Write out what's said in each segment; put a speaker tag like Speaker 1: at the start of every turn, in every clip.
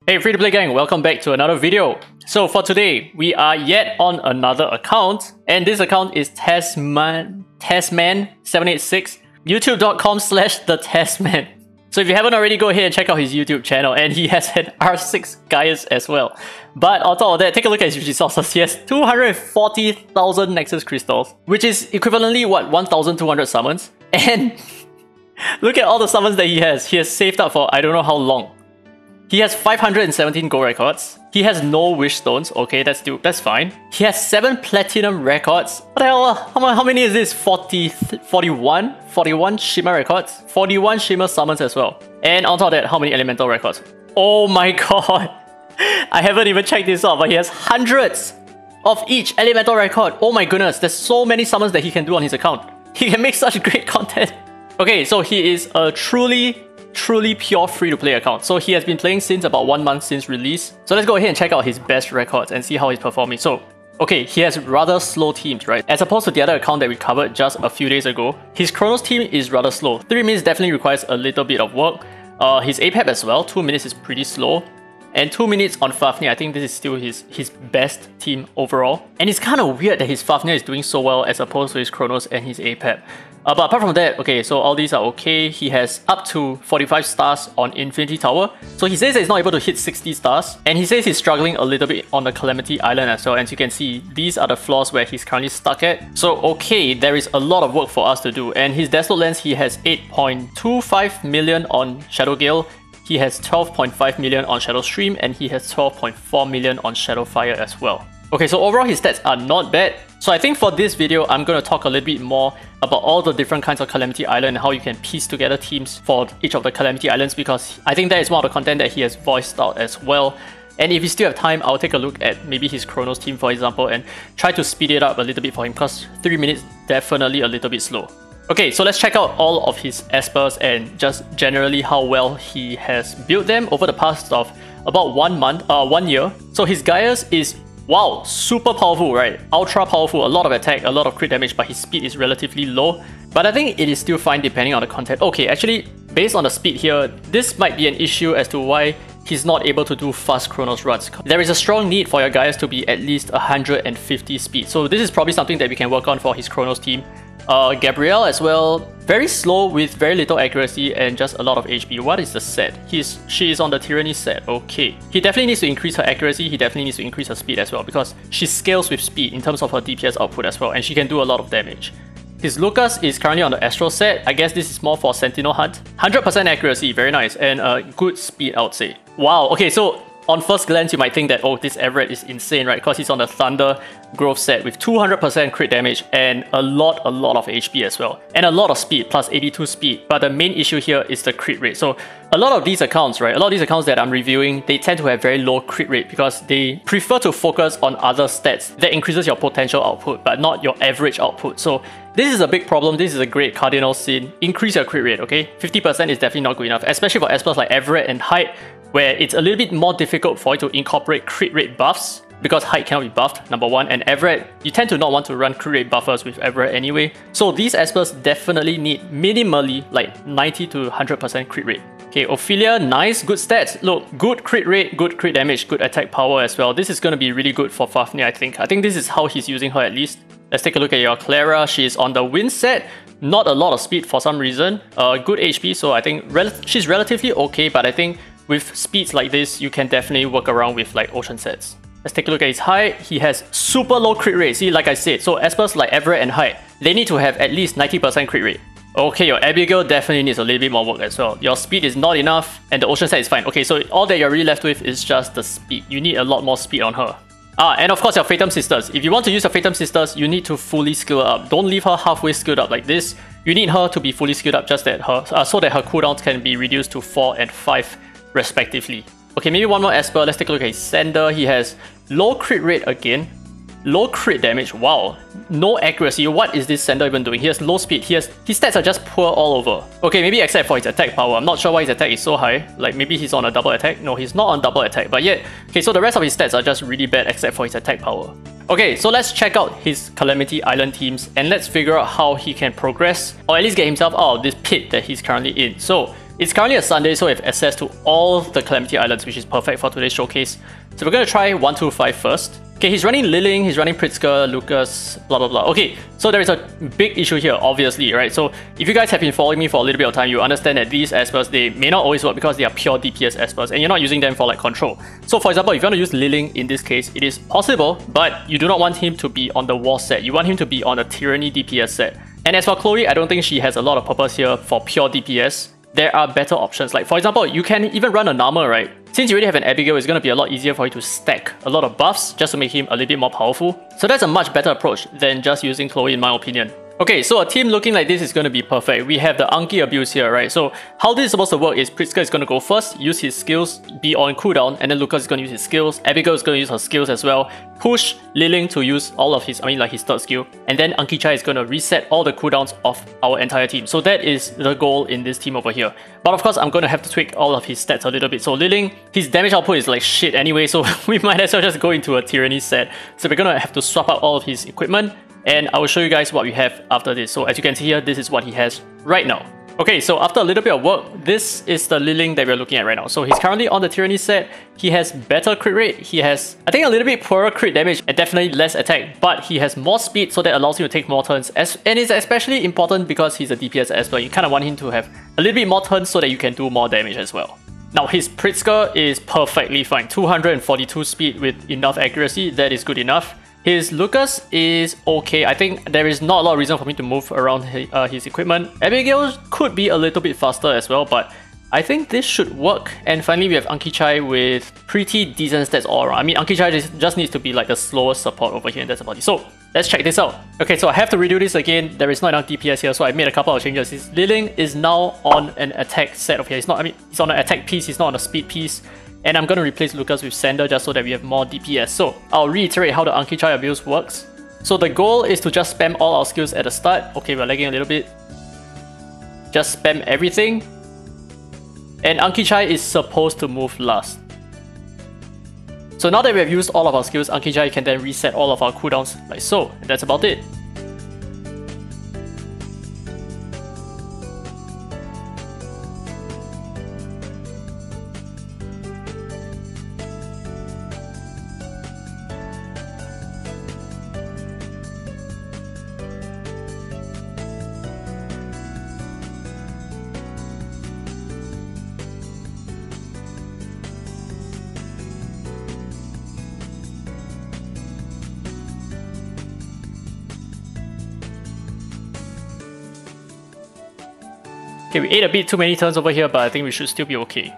Speaker 1: Hey free-to-play gang, welcome back to another video. So for today, we are yet on another account, and this account is Tasman786, youtube.com/theTasman. So if you haven't already, go ahead and check out his YouTube channel, and he has an R6 Gaius as well. But on top of that, take a look at his resources. He has 240,000 Nexus Crystals, which is equivalently, what, 1,200 summons? And look at all the summons that he has. He has saved up for I don't know how long. He has 517 gold records. He has no wish stones. Okay, that's fine. He has 7 platinum records. What the hell? How many is this? 41 shimmer records. 41 shimmer summons as well. And on top of that, how many elemental records? Oh my god. I haven't even checked this out, but he has hundreds of each elemental record. Oh my goodness, there's so many summons that he can do on his account. He can make such great content. Okay, so he is a truly pure free-to-play account. So he has been playing since about 1 month since release. So let's go ahead and check out his best records and see how he's performing. So, okay, he has rather slow teams, right? As opposed to the other account that we covered just a few days ago, his Kronos team is rather slow. 3 minutes definitely requires a little bit of work. His APEP as well, 2 minutes is pretty slow. And 2 minutes on Fafnir, I think this is still his best team overall. And it's kind of weird that his Fafnir is doing so well as opposed to his Kronos and his APEP. But apart from that, okay, so all these are okay. He has up to 45 stars on Infinity Tower. So he says that he's not able to hit 60 stars. And he says he's struggling a little bit on the Calamity Island as well. As you can see, these are the floors where he's currently stuck at. So okay, there is a lot of work for us to do. And his Desolate Lands, he has 8.25 million on Shadow Gale. He has 12.5 million on Shadow Stream, and he has 12.4 million on Shadow Fire as well. Okay, so overall his stats are not bad. So I think for this video, I'm going to talk a little bit more about all the different kinds of Calamity Island and how you can piece together teams for each of the Calamity Islands, because I think that is one of the content that he has voiced out as well. And if you still have time, I'll take a look at maybe his Kronos team, for example, and try to speed it up a little bit for him, because 3 minutes definitely a little bit slow. Okay, so let's check out all of his espers and just generally how well he has built them over the past of about 1 year. So his Gaius is, wow, super powerful, right? Ultra powerful, a lot of attack, a lot of crit damage, but his speed is relatively low. But I think it is still fine depending on the content. Okay, actually, based on the speed here, this might be an issue as to why he's not able to do fast Kronos runs. There is a strong need for your Gaius to be at least 150 speed. So this is probably something that we can work on for his Kronos team. Gabrielle as well, very slow with very little accuracy and just a lot of HP. What is the set? She is on the Tyranny set. Okay. He definitely needs to increase her accuracy. He definitely needs to increase her speed as well, because she scales with speed in terms of her DPS output as well, and she can do a lot of damage. His Lucas is currently on the Astral set. I guess this is more for Sentinel Hunt. 100% accuracy, very nice, and good speed, I would say. Wow, okay, so on first glance, you might think that, oh, this Everett is insane, right? Because he's on the Thunder Growth set with 200% crit damage and a lot of HP as well. And a lot of speed, plus 82 speed. But the main issue here is the crit rate. So a lot of these accounts, right? A lot of these accounts that I'm reviewing, they tend to have very low crit rate because they prefer to focus on other stats that increases your potential output, but not your average output. So this is a big problem. This is a great cardinal sin. Increase your crit rate, okay? 50% is definitely not good enough, especially for espers like Everett and Hyde, where it's a little bit more difficult for you to incorporate crit rate buffs because Hyde cannot be buffed, number one, and Everett, you tend to not want to run crit rate buffers with Everett anyway. So these espers definitely need minimally like 90 to 100% crit rate. Okay, Ophelia, nice, good stats. Look, good crit rate, good crit damage, good attack power as well. This is going to be really good for Fafnir, I think. I think this is how he's using her at least. Let's take a look at your Clara. She is on the Wind set. Not a lot of speed for some reason. Good HP, so I think she's relatively okay, but I think with speeds like this, you can definitely work around with like Ocean sets. Let's take a look at his height. He has super low crit rate. See, like I said, so espers like Everett and Hyde, they need to have at least 90% crit rate. Okay, your Abigail definitely needs a little bit more work as well. Your speed is not enough, and the Ocean set is fine. Okay, so all that you're really left with is just the speed. You need a lot more speed on her. And of course your Phantom Sisters. If you want to use your Phantom Sisters, you need to fully skill her up. Don't leave her halfway skilled up like this. You need her to be fully skilled up just that so that her cooldowns can be reduced to 4 and 5 respectively. Okay, maybe one more Esper. Let's take a look at his Sender. He has low crit rate again. Low crit damage. Wow. No accuracy. What is this Sender even doing? He has low speed. His stats are just poor all over. Okay, maybe except for his attack power. I'm not sure why his attack is so high. Like maybe he's on a double attack. No, he's not on double attack. But yet, okay, so the rest of his stats are just really bad except for his attack power. Okay, so let's check out his Calamity Island teams and let's figure out how he can progress or at least get himself out of this pit that he's currently in. So It's currently a Sunday, so we have access to all the Calamity Islands, which is perfect for today's showcase. So we're going to try 125 first. Okay, he's running Liling, he's running Pritzker, Lucas, blah blah blah. Okay, so there is a big issue here, obviously, right? So if you guys have been following me for a little bit of time, you understand that these Espers, they may not always work because they are pure DPS Espers, and you're not using them for like control. So for example, if you want to use Liling in this case, it is possible, but you do not want him to be on the War set. You want him to be on a Tyranny DPS set. And as for Chloe, I don't think she has a lot of purpose here for pure DPS. There are better options. Like for example, you can even run a Nama, right? Since you already have an Abigail, it's going to be a lot easier for you to stack a lot of buffs just to make him a little bit more powerful. So that's a much better approach than just using Chloe in my opinion. Okay, so a team looking like this is going to be perfect. We have the Anki abuse here, right? So how this is supposed to work is Pritzker is going to go first, use his skills, be on cooldown, and then Lucas is going to use his skills, Abigail is going to use her skills as well, push Liling to use all of his, his third skill, and then Anki Chai is going to reset all the cooldowns of our entire team. So that is the goal in this team over here. But of course, I'm going to have to tweak all of his stats a little bit. So Liling, his damage output is like shit anyway, so we might as well just go into a Tyranny set. So we're going to have to swap out all of his equipment, and I will show you guys what we have after this. So as you can see here, this is what he has right now. Okay, so after a little bit of work, this is the Liling that we're looking at right now. So he's currently on the Tyranny set. He has better crit rate. He has, I think, a little bit poorer crit damage and definitely less attack, but he has more speed, so that allows him to take more turns. And it's especially important because he's a DPS Esper. You kind of want him to have a little bit more turns so that you can do more damage as well. Now his Pritzker is perfectly fine. 242 speed with enough accuracy, that is good enough. His Lucas is okay. I think there is not a lot of reason for me to move around his equipment. Abigail could be a little bit faster as well, but I think this should work. And finally, we have Anki Chai with pretty decent stats all around. I mean, Anki Chai just needs to be like the slowest support over here, and that's about it. So let's check this out. Okay, so I have to redo this again. There is not enough DPS here, so I made a couple of changes. His Liling is now on an attack set of here. He's not, he's on an attack piece, he's not on a speed piece. And I'm going to replace Lucas with Sander just so that we have more DPS. So I'll reiterate how the Anki Chai abuse works. So the goal is to just spam all our skills at the start. Okay, we're lagging a little bit. Just spam everything. And Anki Chai is supposed to move last. So now that we have used all of our skills, Anki Chai can then reset all of our cooldowns like so. And that's about it. Okay, we ate a bit too many turns over here, but I think we should still be okay.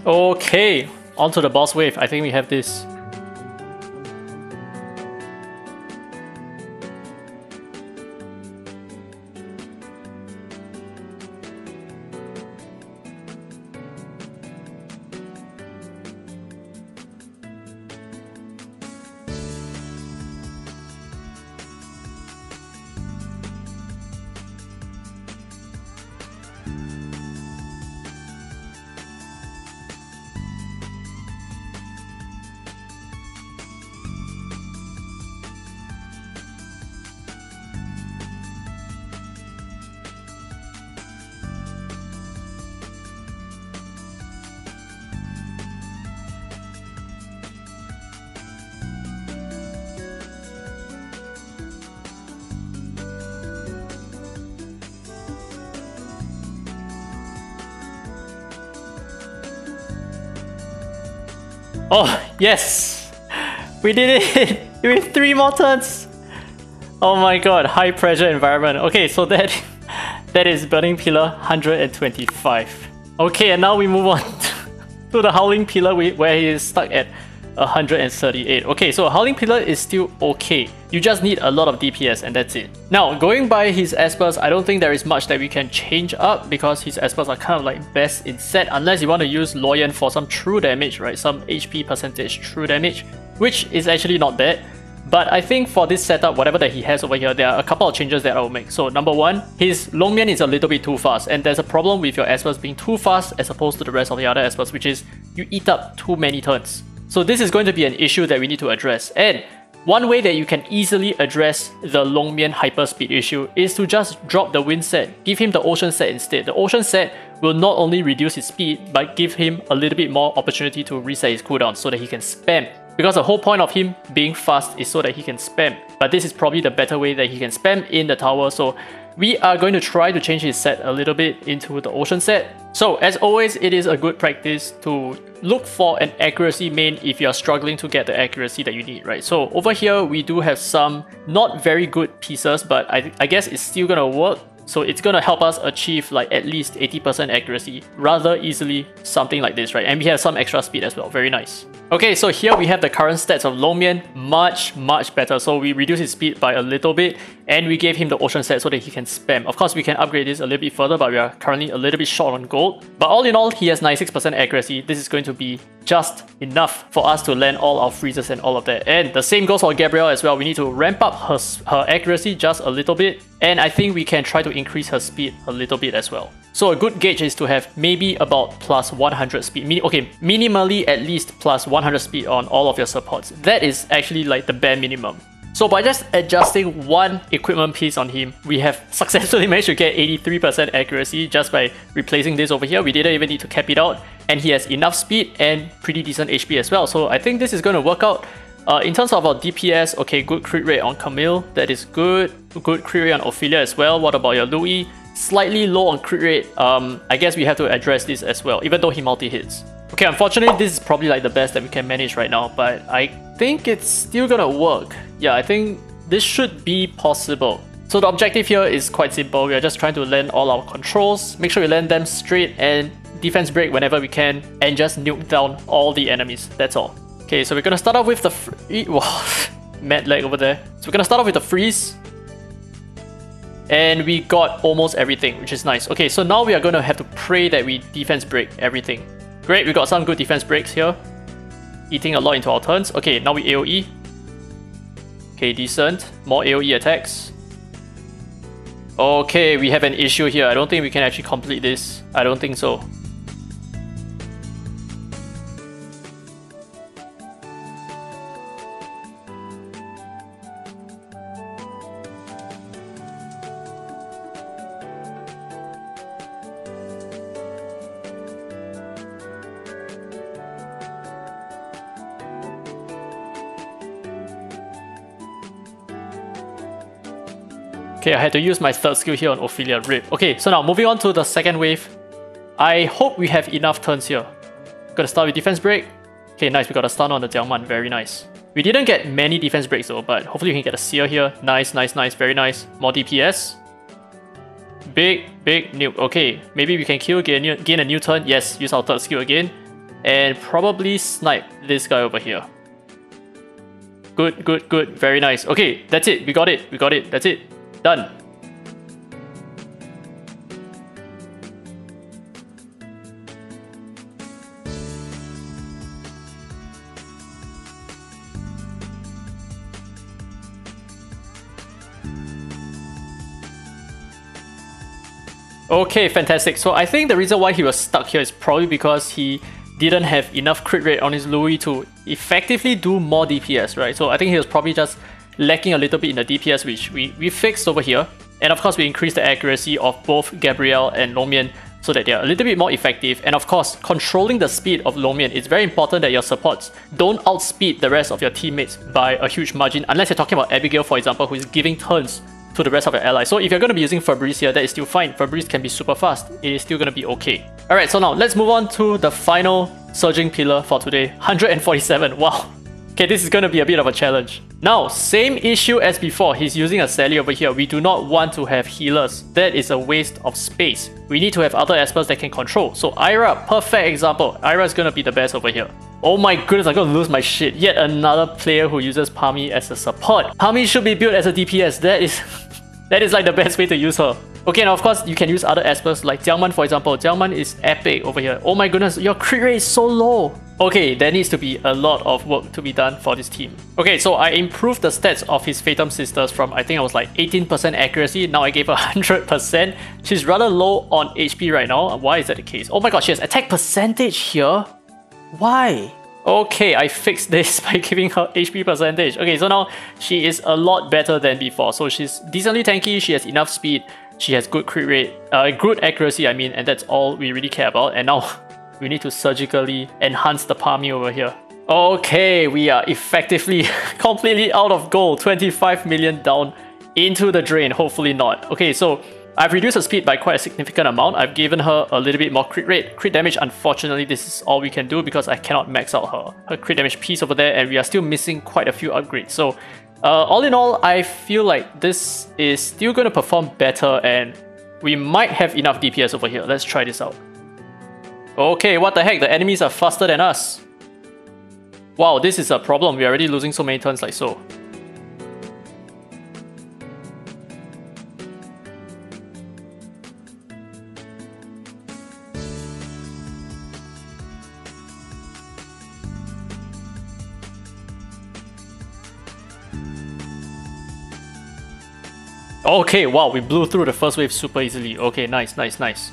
Speaker 1: Okay, onto the boss wave. I think we have this. Oh, yes! We did it! With 3 more turns! Oh my god, high pressure environment. Okay, so that is Burning Pillar 125. Okay, and now we move on to the Howling Pillar where he is stuck at 138. Okay, so Howling Pillar is still okay. You just need a lot of DPS and that's it. Now, going by his espers, I don't think there is much that we can change up because his espers are kind of like best in set unless you want to use Loyan for some true damage, right? Some HP percentage true damage, which is actually not bad. But I think for this setup, whatever that he has over here, there are a couple of changes that I will make. So number one, his Longmian is a little bit too fast, and there's a problem with your espers being too fast as opposed to the rest of the other espers, which is you eat up too many turns. So this is going to be an issue that we need to address. And one way that you can easily address the Longmian hyperspeed issue is to just drop the wind set, give him the ocean set instead. The ocean set will not only reduce his speed, but give him a little bit more opportunity to reset his cooldown so that he can spam. Because the whole point of him being fast is so that he can spam. But this is probably the better way that he can spam in the tower. So we are going to try to change his set a little bit into the ocean set. So as always, it is a good practice to look for an accuracy main if you're struggling to get the accuracy that you need, right? So over here, we do have some not very good pieces, but I guess it's still gonna work. So it's gonna help us achieve like at least 80% accuracy rather easily, something like this, right? And we have some extra speed as well, very nice. Okay, so here we have the current stats of Longmian, much better. So we reduced his speed by a little bit and we gave him the ocean set so that he can spam. Of course, we can upgrade this a little bit further, but we are currently a little bit short on gold. But all in all, he has 96% accuracy. This is going to be just enough for us to land all our freezes and all of that. And the same goes for Gabrielle as well. We need to ramp up her accuracy just a little bit. And I think we can try to increase her speed a little bit as well. So a good gauge is to have maybe about plus 100 speed. Minimally at least plus 100 speed on all of your supports. That is actually like the bare minimum. So by just adjusting one equipment piece on him, we have successfully managed to get 83% accuracy just by replacing this over here. We didn't even need to cap it out. And he has enough speed and pretty decent HP as well. So I think this is going to work out. In terms of our DPS, okay, good crit rate on Camille. That is good. Good crit rate on Ophelia as well. What about your Louis? Slightly low on crit rate. I guess we have to address this as well, even though he multi-hits. Okay, unfortunately, this is probably like the best that we can manage right now, but I think it's still gonna work. Yeah, I think this should be possible. So the objective here is quite simple. We are just trying to land all our controls, make sure we land them straight and defense break whenever we can, and just nuke down all the enemies. That's all. Okay, so we're gonna start off with the wow, mad lag over there. So we're gonna start off with the freeze. And we got almost everything, which is nice. Okay, so now we are gonna have to pray that we defense break everything. Great, we got some good defense breaks here. Eating a lot into our turns. Okay, now we AoE. Okay, decent. More AoE attacks. Okay, we have an issue here. I don't think we can actually complete this. I don't think so. Okay, I had to use my third skill here on Ophelia. RIP. Okay, so now moving on to the second wave. I hope we have enough turns here. Gonna start with defense break. Okay, nice. We got a stun on the Jiangman. Very nice. We didn't get many defense breaks though, but hopefully we can get a seer here. Nice, nice, nice. Very nice. More DPS. Big nuke. Okay, maybe we can kill, gain a new turn. Yes, use our third skill again. And probably snipe this guy over here. Good. Very nice. Okay, that's it. We got it. That's it. Done. Okay, fantastic. So I think the reason why he was stuck here is probably because he didn't have enough crit rate on his Louis to effectively do more DPS, right? So I think he was probably just lacking a little bit in the DPS, which we fixed over here. And of course, we increased the accuracy of both Gabrielle and Longmian so that they're a little bit more effective. And of course, controlling the speed of Longmian, it's very important that your supports don't outspeed the rest of your teammates by a huge margin, unless you're talking about Abigail, for example, who is giving turns to the rest of your allies. So if you're going to be using Fabrice here, that is still fine. Fabrice can be super fast. It is still going to be okay. Alright, so now let's move on to the final surging pillar for today. 147. Wow. Okay, this is going to be a bit of a challenge. Now, same issue as before. He's using a Sally over here. We do not want to have healers. That is a waste of space. We need to have other espers that can control. So Ira, perfect example. Ira is going to be the best over here. Oh my goodness, I'm gonna lose my shit. Yet another player who uses Pami as a support. Pami should be built as a DPS. That is like the best way to use her. Okay, now of course you can use other aspects like Jiangman, for example. Jiangman is epic over here. Oh my goodness, your crit rate is so low. Okay, there needs to be a lot of work to be done for this team. Okay, so I improved the stats of his Phantom Sisters from, I think I was like 18% accuracy. Now I gave her 100%. She's rather low on HP right now. Why is that the case? Oh my god, she has attack percentage here? Why? Okay, I fixed this by giving her HP percentage. Okay, so now she is a lot better than before. So she's decently tanky, she has enough speed, she has good crit rate, good accuracy I mean, and that's all we really care about. And now we need to surgically enhance the Pami over here. Okay, we are effectively completely out of gold. 25 million down into the drain, hopefully not. Okay, so I've reduced her speed by quite a significant amount. I've given her a little bit more crit rate. Crit damage, unfortunately, this is all we can do because I cannot max out her crit damage piece over there, and we are still missing quite a few upgrades. So all in all, I feel like this is still going to perform better, and we might have enough DPS over here. Let's try this out. Okay, what the heck? The enemies are faster than us. Wow, this is a problem. We're already losing so many turns like so. Okay, wow, we blew through the first wave super easily. Okay, nice, nice, nice.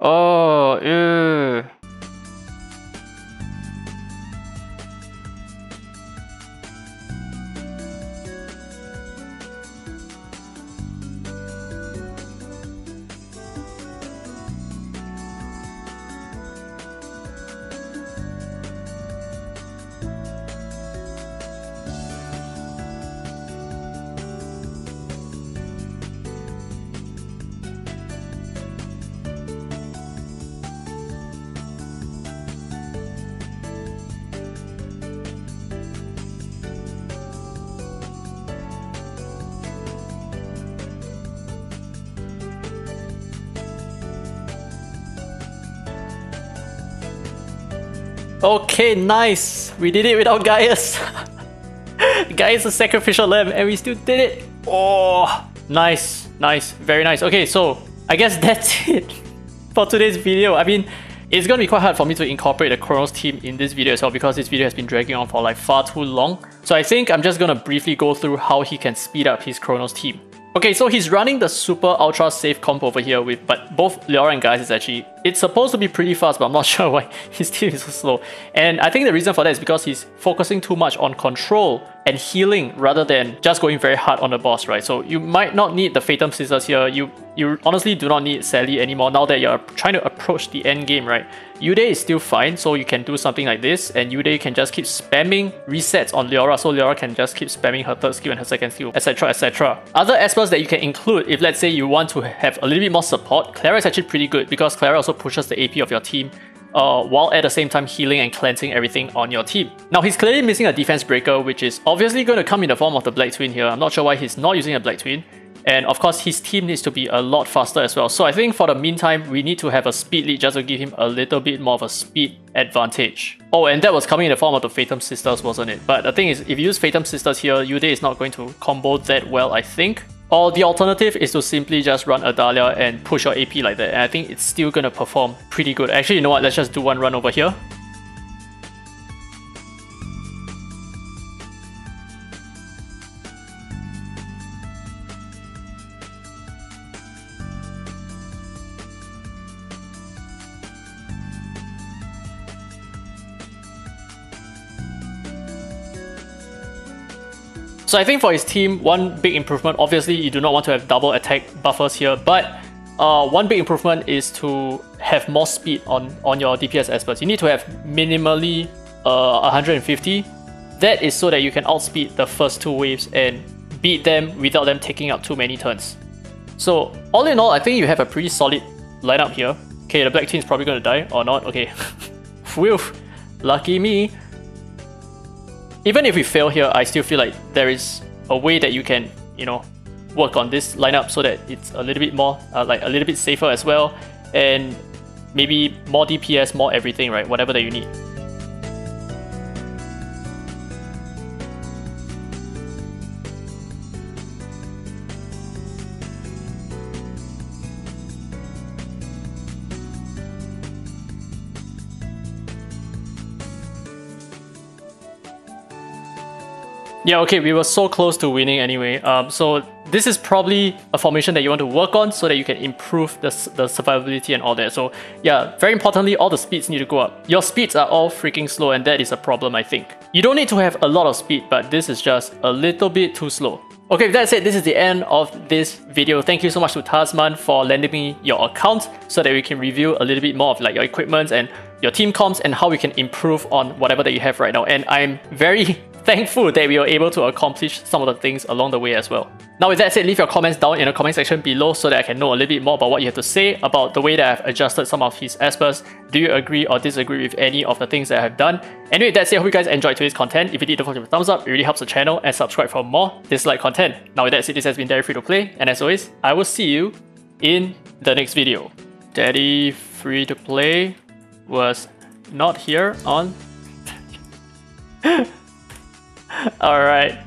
Speaker 1: Oh, ew. Okay, nice! We did it without Gaius! Gaius is a sacrificial lamb and we still did it! Oh! Nice, nice, very nice. Okay, so I guess that's it for today's video. I mean, it's gonna be quite hard for me to incorporate the Kronos team in this video as well because this video has been dragging on for like far too long. So I think I'm just gonna briefly go through how he can speed up his Kronos team. Okay, so he's running the super ultra safe comp over here with, but both Leora and Gaius is actually, it's supposed to be pretty fast, but I'm not sure why his team is so slow. And I think the reason for that is because he's focusing too much on control and healing rather than just going very hard on the boss, right? So you might not need the Phantom Scissors here. You honestly do not need Sally anymore now that you're trying to approach the end game, right? Yude is still fine, so you can do something like this, and Yude can just keep spamming resets on Leora, so Leora can just keep spamming her third skill and her second skill, etc, etc. Other aspects that you can include, if let's say you want to have a little bit more support, Clara is actually pretty good because Clara also pushes the AP of your team while at the same time healing and cleansing everything on your team. Now he's clearly missing a defense breaker, which is obviously going to come in the form of the Black Twin here. I'm not sure why he's not using a Black Twin. And of course, his team needs to be a lot faster as well. So I think for the meantime, we need to have a speed lead just to give him a little bit more of a speed advantage. Oh, and that was coming in the form of the Phantom Sisters, wasn't it? But the thing is, if you use Phantom Sisters here, Yude is not going to combo that well, I think. Or the alternative is to simply just run Adalia and push your AP like that. And I think it's still going to perform pretty good. Actually, you know what? Let's just do one run over here. So I think for his team, one big improvement, obviously you do not want to have double attack buffers here, but one big improvement is to have more speed on your DPS experts. You need to have minimally 150. That is so that you can outspeed the first two waves and beat them without them taking up too many turns. So all in all, I think you have a pretty solid lineup here. Okay, the Black Twin is probably going to die, or not, okay. Phew, lucky me. Even if we fail here, I still feel like there is a way that you can, you know, work on this lineup so that it's a little bit more, like a little bit safer as well, and maybe more DPS, more everything, right? Whatever that you need. Yeah, okay, we were so close to winning anyway. So this is probably a formation that you want to work on so that you can improve the survivability and all that. So yeah, very importantly, all the speeds need to go up. Your speeds are all freaking slow, and that is a problem, I think. You don't need to have a lot of speed, but this is just a little bit too slow. Okay, with that said, this is the end of this video. Thank you so much to Tasman for lending me your account so that we can review a little bit more of like your equipment and your team comps and how we can improve on whatever that you have right now. And I'm very thankful that we were able to accomplish some of the things along the way as well. Now with that said, leave your comments down in the comment section below so that I can know a little bit more about what you have to say about the way that I've adjusted some of his aspers. Do you agree or disagree with any of the things that I have done? Anyway, that's it. I hope you guys enjoyed today's content. If you did, don't forget to thumbs up. It really helps the channel, and subscribe for more Dislyte content. Now with that said, this has been Daddy Free to Play, and as always, I will see you in the next video. Daddy Free to Play was not here on... Alright.